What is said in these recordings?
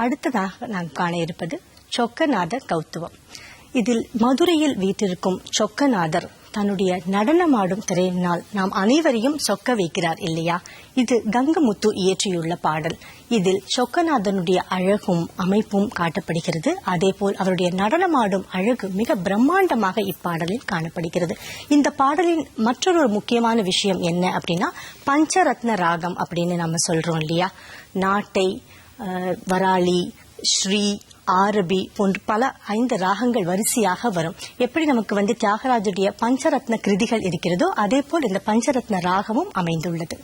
அடுத்ததாக நாம் காண இருப்பது சொக்கநாத கௌத்துவம். இதில் மதுரையில் வீற்றிருக்கும் சொக்கநாதர் தன்னுடைய நடனமாடும் திறனால் நாம் அனைவரையும் சொக்க வைக்கிறார் இல்லையா? இது கங்கமுத்து இயற்றியுள்ள பாடல். இதில் சொக்கநாதனுடைய அழகும் அமைப்பும் காட்டப்படுகிறது. அதேபோல் அவருடைய நடனமாடும் அழகு மிக பிரம்மாண்டமாக இப்பாடலில் காணப்படுகிறது. இந்த பாடலின் மற்றொரு முக்கியமான விஷயம் என்ன அப்படின்னா, பஞ்சரத்ன ராகம் அப்படின்னு நம்ம சொல்றோம் இல்லையா? நாட்டை, வராளி, ஸ்ரீ, ஆரபி போன்ற பல 5 ராகங்கள் வரிசையாக வரும். எப்படி நமக்கு தியாகராஜுடைய பஞ்சரத்ன கிருதிகள் இருக்கிறதோ அதே போல் இந்த பஞ்சரத்ன ராகமும் அமைந்துள்ளது.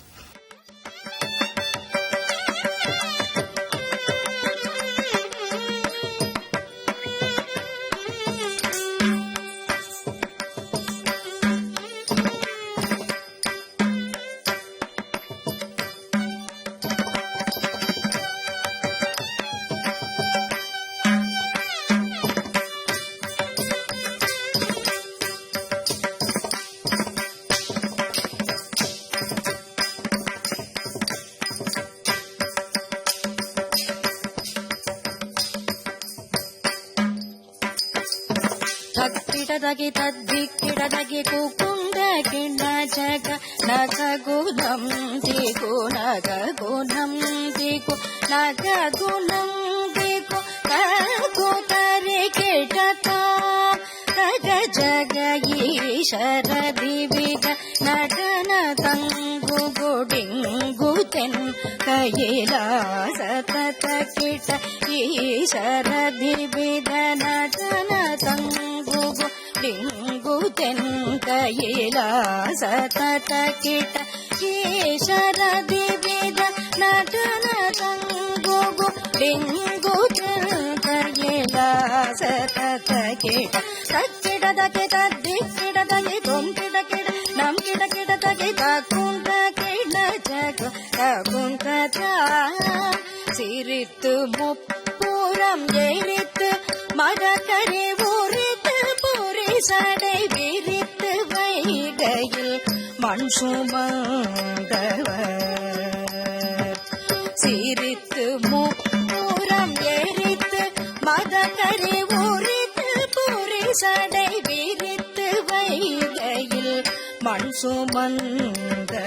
ತಕ್ಕಿಡದಗೆ ತದ್ದಿಕ್ಕಿಡದಗೆ ಕುಕುಂದ ಕಿಂಡ ಜಗ ನಗ ಗುಣಂ ದಿಗು ನಗ ಗುಣಂ ದಿಗು ನಗ ಗುಣಂ ದಿಗು ಕಗು ತರೆ ಕೆಟತ ನಗ ಜಗ ಈಶರ ದಿವಿಗ ನಟನ ತಂಗು ಗುಡಿಂಗು ತೆನ್ ಕೈಲಾಸ ತತ ಕಿಟ ಈಶರ ದಿವಿಗ ನಟನ ತಂಗು ಡಿಂಗು ತೆನ್ ಕೈಲಾಸ ತತ ಕಿಟ ಈಶರ ದಿವಿಗ ನಟನ ತಂಗು ಡಿಂಗು ತೆನ್ ಕೈಲಾಸ ತತ ಕಿಟ ತಕ್ಕಿಡದಗೆ ತದ್ದಿಕ್ಕಿಡದಗೆ ತೊಂಕಿಡಕಿಡ ನಮ್ ಕಿಡಕಿಡದಗೆ ತಕ್ಕುಂಟ ಕಿಡ ಜಗ ತಕ್ಕುಂಟ சிரித்து முப்புறம் எரித்து மரக்கரை உரித்து பொறி சடை விரித்து வைகையில் மண் சுமந்தவர். சிரித்து முப்புறம் எரித்து மரக்கரை உரித்து பொறி சடை விரித்து வைகையில் மண் சுமந்தவர்.